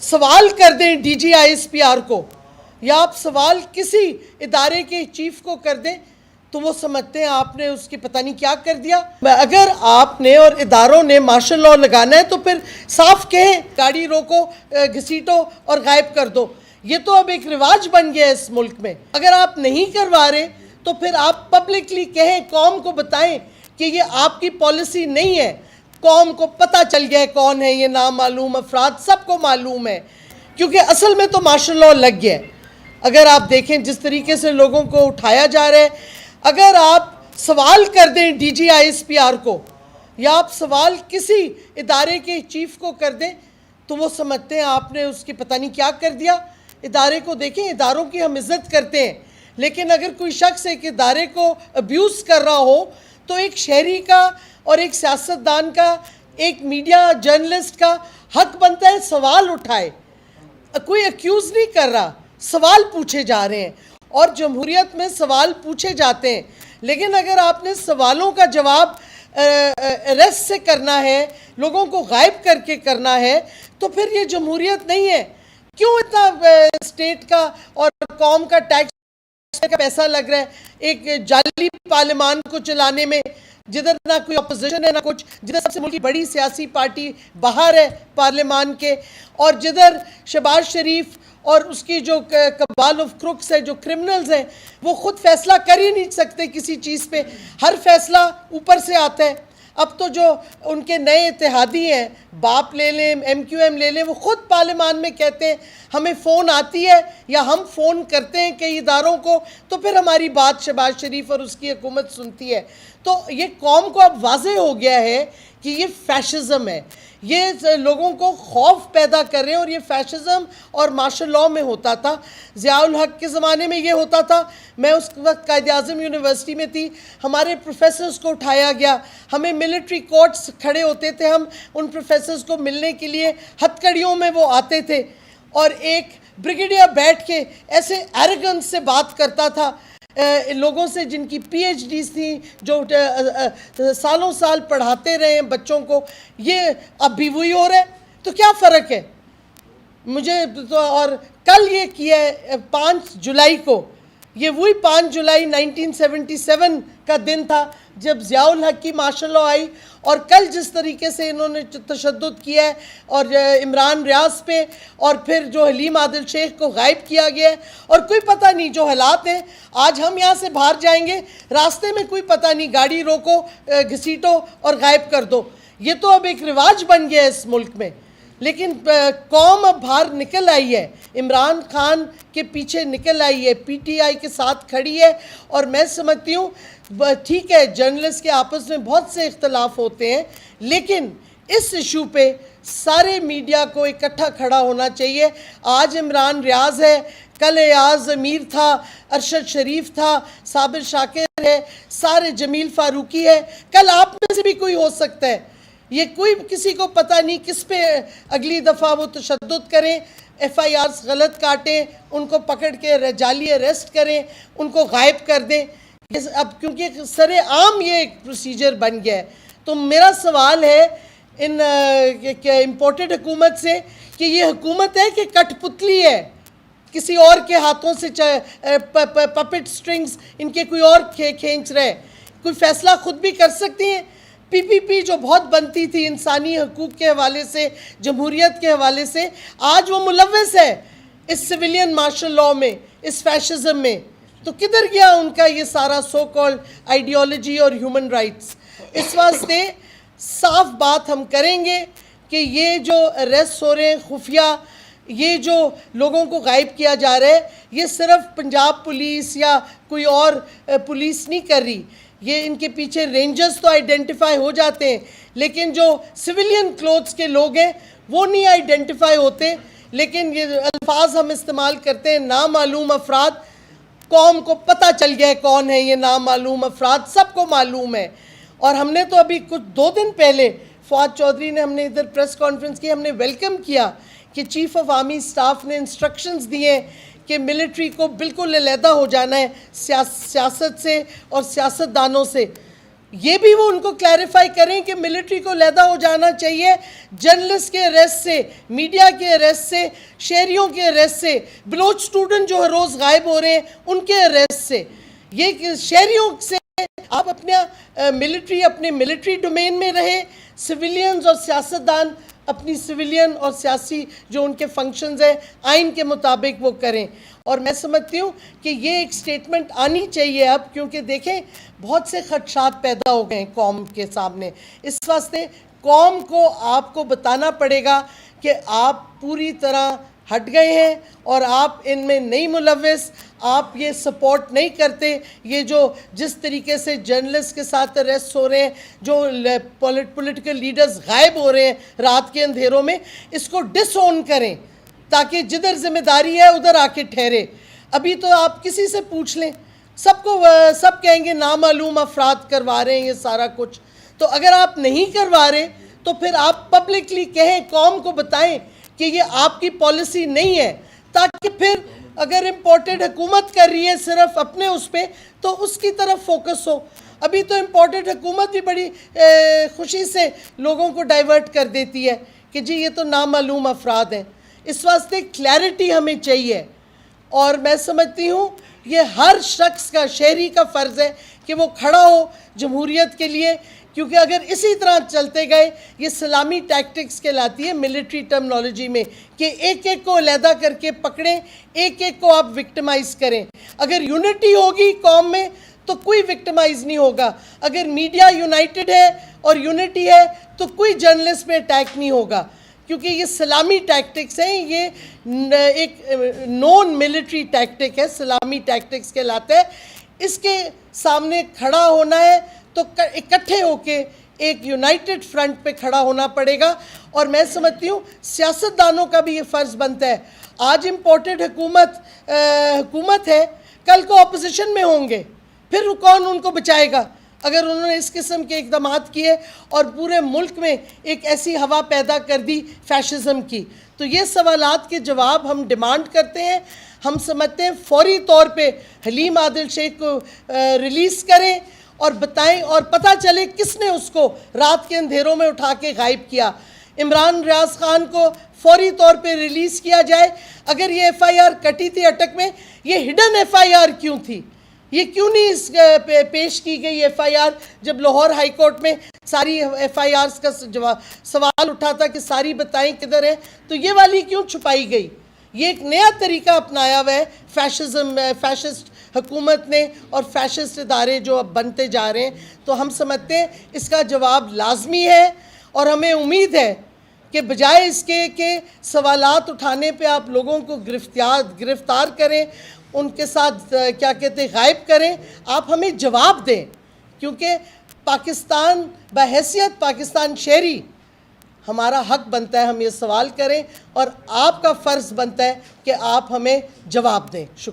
سوال کر دیں D G I S P R کو یا آپ سوال کسی ادارے کے چیف کو کر دیں تو وہ سمجھتے ہیں آپ نے اس کی پتہ نہیں کیا کر دیا۔ اگر آپ نے اور اداروں نے مارشل لاء لگانا ہے تو پھر صاف کہیں گاڑی روکو، گھسیٹو اور غائب کر دو۔ یہ تو اب ایک رواج بن گیا ہے اس ملک میں۔ اگر آپ نہیں کروا رہے تو پھر آپ پبلکلی کہیں، قوم کو بتائیں کہ یہ آپ کی پالیسی نہیں ہے۔ قوم کو پتہ چل گیا ہے کون ہے یہ نامعلوم افراد، سب کو معلوم ہے، کیونکہ اصل میں تو مارشل لاء لگ گیا ہے۔ اگر آپ دیکھیں جس طریقے سے لوگوں کو اٹھایا جا رہا ہے، اگر آپ سوال کر دیں D G I S P R کو یا آپ سوال کسی ادارے کے چیف کو کر دیں تو وہ سمجھتے ہیں آپ نے اس کی پتہ نہیں کیا کر دیا۔ ادارے کو دیکھیں، اداروں کی ہم عزت کرتے ہیں، لیکن اگر کوئی شخص ایک ادارے کو ابیوز کر رہا ہو تو ایک شہری کا اور ایک سیاستدان کا، ایک میڈیا جرنلسٹ کا حق بنتا ہے سوال اٹھائے۔ کوئی ایکیوز نہیں کر رہا، سوال پوچھے جا رہے ہیں اور جمہوریت میں سوال پوچھے جاتے ہیں۔ لیکن اگر آپ نے سوالوں کا جواب ارسٹ سے کرنا ہے، لوگوں کو غائب کر کے کرنا ہے، تو پھر یہ جمہوریت نہیں ہے۔ کیوں اتنا اسٹیٹ کا اور قوم کا ٹیکس کا پیسہ لگ رہا ہے ایک جعلی پارلیمان کو چلانے میں، جدھر نہ کوئی اپوزیشن ہے نہ کچھ، جدھر سب سے ملک کی بڑی سیاسی پارٹی باہر ہے پارلیمان کے، اور جدھر شہباز شریف اور اس کی جو کبال آف کروکس ہے، جو کرمنلز ہیں، وہ خود فیصلہ کر ہی نہیں سکتے کسی چیز پہ، ہر فیصلہ اوپر سے آتا ہے۔ اب تو جو ان کے نئے اتحادی ہیں، باپ لے لیں، ایم کیو ایم لے لیں، وہ خود پارلیمان میں کہتے ہیں ہمیں فون آتی ہے یا ہم فون کرتے ہیں کئی اداروں کو تو پھر ہماری بات شہباز شریف اور اس کی حکومت سنتی ہے۔ تو یہ قوم کو اب واضح ہو گیا ہے کہ یہ فیشزم ہے، یہ لوگوں کو خوف پیدا کر رہے ہیں، اور یہ فیشزم اور مارشل لاء میں ہوتا تھا۔ ضیاء الحق کے زمانے میں یہ ہوتا تھا، میں اس وقت قائد اعظم یونیورسٹی میں تھی، ہمارے پروفیسرز کو اٹھایا گیا، ہمیں ملٹری کورٹس کھڑے ہوتے تھے، ہم ان پروفیسرز کو ملنے کے لیے ہتھکڑیوں میں وہ آتے تھے، اور ایک بریگیڈیئر بیٹھ کے ایسے ایروگنس سے بات کرتا تھا لوگوں سے جن کی پی ایچ ڈیز تھیں، جو سالوں سال پڑھاتے رہے ہیں بچوں کو۔ یہ اب بھی وہی ہو رہا ہے، تو کیا فرق ہے؟ مجھے تو، اور کل یہ کیا ہے 5 جولائی کو، یہ وہی 5 جولائی 1977 کا دن تھا جب ضیاء الحق کی مارشل لاء آئی، اور کل جس طریقے سے انہوں نے تشدد کیا ہے اور عمران ریاض پہ، اور پھر جو حلیم عادل شیخ کو غائب کیا گیا ہے، اور کوئی پتہ نہیں جو حالات ہیں، آج ہم یہاں سے باہر جائیں گے، راستے میں کوئی پتہ نہیں، گاڑی روکو، گھسیٹو اور غائب کر دو۔ یہ تو اب ایک رواج بن گیا ہے اس ملک میں۔ لیکن قوم اب باہر نکل آئی ہے، عمران خان کے پیچھے نکل آئی ہے، پی ٹی آئی کے ساتھ کھڑی ہے، اور میں سمجھتی ہوں ٹھیک ہے جرنلسٹ کے آپس میں بہت سے اختلاف ہوتے ہیں، لیکن اس ایشو پہ سارے میڈیا کو اکٹھا کھڑا ہونا چاہیے۔ آج عمران ریاض ہے، کل ایاز امیر تھا، ارشد شریف تھا، صابر شاکر ہے، سارے جمیل فاروقی ہے، کل آپ میں سے بھی کوئی ہو سکتا ہے۔ یہ کوئی کسی کو پتہ نہیں کس پہ اگلی دفعہ وہ تشدد کریں، ایف آئی آرز غلط کاٹیں، ان کو پکڑ کے جعلی اریسٹ کریں، ان کو غائب کر دیں۔ اب کیونکہ سر عام یہ ایک پروسیجر بن گیا ہے، تو میرا سوال ہے ان امپورٹڈ حکومت سے کہ یہ حکومت ہے کہ کٹ پتلی ہے، کسی اور کے ہاتھوں سے پپٹ سٹرنگز ان کے کوئی اور کھینچ رہے، کوئی فیصلہ خود بھی کر سکتی ہیں۔ پی پی پی جو بہت بنتی تھی انسانی حقوق کے حوالے سے، جمہوریت کے حوالے سے، آج وہ ملوث ہے اس سویلین مارشل لاء میں، اس فیشزم میں۔ تو کدھر گیا ان کا یہ سارا سو کالڈ آئیڈیالوجی اور ہیومن رائٹس؟ اس واسطے صاف بات ہم کریں گے کہ یہ جو اریسٹ ہو رہے ہیں خفیہ، یہ جو لوگوں کو غائب کیا جا رہا ہے، یہ صرف پنجاب پولیس یا کوئی اور پولیس نہیں کر رہی، یہ ان کے پیچھے رینجرز تو آئیڈینٹیفائی ہو جاتے ہیں، لیکن جو سویلین کلوتھس کے لوگ ہیں وہ نہیں آئیڈینٹیفائی ہوتے۔ لیکن یہ الفاظ ہم استعمال کرتے ہیں نامعلوم افراد، قوم کو پتہ چل گیا ہے کون ہے یہ نامعلوم افراد، سب کو معلوم ہے۔ اور ہم نے تو ابھی کچھ 2 دن پہلے فواد چودھری نے، ہم نے ادھر پریس کانفرنس کی، ہم نے ویلکم کیا کہ چیف آف آرمی سٹاف نے انسٹرکشنز دیے کہ ملٹری کو بالکل علیحدہ ہو جانا ہے سیاست سے اور سیاستدانوں سے۔ یہ بھی وہ ان کو کلیریفائی کریں کہ ملٹری کو علیحدہ ہو جانا چاہیے جرنلسٹ کے اریسٹ سے، میڈیا کے اریسٹ سے، شہریوں کے اریسٹ سے، بلوچ سٹوڈنٹ جو ہر روز غائب ہو رہے ہیں ان کے اریسٹ سے، یہ شہریوں سے آپ اپنے ملٹری ڈومین میں رہیں، سویلینز اور سیاستدان اپنی سویلین اور سیاسی جو ان کے فنکشنز ہیں آئین کے مطابق وہ کریں۔ اور میں سمجھتی ہوں کہ یہ ایک سٹیٹمنٹ آنی چاہیے اب، کیونکہ دیکھیں بہت سے خدشات پیدا ہو گئے ہیں قوم کے سامنے، اس واسطے قوم کو آپ کو بتانا پڑے گا کہ آپ پوری طرح ہٹ گئے ہیں اور آپ ان میں نہیں ملوث، آپ یہ سپورٹ نہیں کرتے، یہ جو جس طریقے سے جرنلسٹ کے ساتھ اریسٹ ہو رہے ہیں، جو پولیٹیکل لیڈرز غائب ہو رہے ہیں رات کے اندھیروں میں، اس کو ڈس اون کریں تاکہ جدھر ذمہ داری ہے ادھر آ کے ٹھہرے۔ ابھی تو آپ کسی سے پوچھ لیں، سب کہیں گے نامعلوم افراد کروا رہے ہیں یہ سارا کچھ۔ تو اگر آپ نہیں کروا رہے تو پھر آپ پبلکلی کہیں، قوم کو بتائیں کہ یہ آپ کی پالیسی نہیں ہے، تاکہ پھر اگر امپورٹڈ حکومت کر رہی ہے صرف اپنے اس پہ تو اس کی طرف فوکس ہو۔ ابھی تو امپورٹڈ حکومت بھی بڑی خوشی سے لوگوں کو ڈائیورٹ کر دیتی ہے کہ جی یہ تو نامعلوم افراد ہیں۔ اس واسطے کلیئرٹی ہمیں چاہیے، اور میں سمجھتی ہوں یہ ہر شخص کا، شہری کا فرض ہے کہ وہ کھڑا ہو جمہوریت کے لیے، کیونکہ اگر اسی طرح چلتے گئے یہ سلامی ٹیکٹکس کہلاتی ہے ملٹری ٹرمنالوجی میں، کہ ایک ایک کو علیحدہ کر کے پکڑیں، ایک ایک کو آپ وکٹمائز کریں۔ اگر یونٹی ہوگی قوم میں تو کوئی وکٹمائز نہیں ہوگا، اگر میڈیا یونائٹڈ ہے اور یونٹی ہے تو کوئی جرنلسٹ پہ اٹیک نہیں ہوگا، کیونکہ یہ سلامی ٹیکٹکس ہیں، یہ ایک نون ملٹری ٹیکٹک ہے، سلامی ٹیکٹکس کہلاتا ہے۔ اس کے سامنے کھڑا ہونا ہے تو اکٹھے ہو کے ایک یونائٹڈ فرنٹ پہ کھڑا ہونا پڑے گا، اور میں سمجھتی ہوں سیاستدانوں کا بھی یہ فرض بنتا ہے۔ آج امپورٹڈ حکومت ہے، کل کو اپوزیشن میں ہوں گے، پھر کون ان کو بچائے گا اگر انہوں نے اس قسم کے اقدامات کیے اور پورے ملک میں ایک ایسی ہوا پیدا کر دی فیشزم کی۔ تو یہ سوالات کے جواب ہم ڈیمانڈ کرتے ہیں، ہم سمجھتے ہیں فوری طور پہ حلیم عادل شیخ کو ریلیز کریں اور بتائیں، اور پتہ چلے کس نے اس کو رات کے اندھیروں میں اٹھا کے غائب کیا۔ عمران ریاض خان کو فوری طور پہ ریلیز کیا جائے۔ اگر یہ ایف آئی آر کٹی تھی اٹک میں، یہ ہڈن ایف آئی آر کیوں تھی؟ یہ کیوں نہیں پیش کی گئی ایف آئی آر جب لاہور ہائی کورٹ میں ساری ایف آئی آرز کا سوال اٹھا تھا کہ ساری بتائیں کدھر ہیں، تو یہ والی کیوں چھپائی گئی؟ یہ ایک نیا طریقہ اپنایا ہوا ہے فیشسٹ حکومت نے اور فیشسٹ ادارے جو اب بنتے جا رہے ہیں۔ تو ہم سمجھتے ہیں اس کا جواب لازمی ہے، اور ہمیں امید ہے کہ بجائے اس کے کہ سوالات اٹھانے پہ آپ لوگوں کو گرفتار کریں، ان کے ساتھ کیا کہتے ہیں غائب کریں، آپ ہمیں جواب دیں، کیونکہ پاکستان بحیثیت پاکستان شہری ہمارا حق بنتا ہے ہم یہ سوال کریں، اور آپ کا فرض بنتا ہے کہ آپ ہمیں جواب دیں۔ شکریہ۔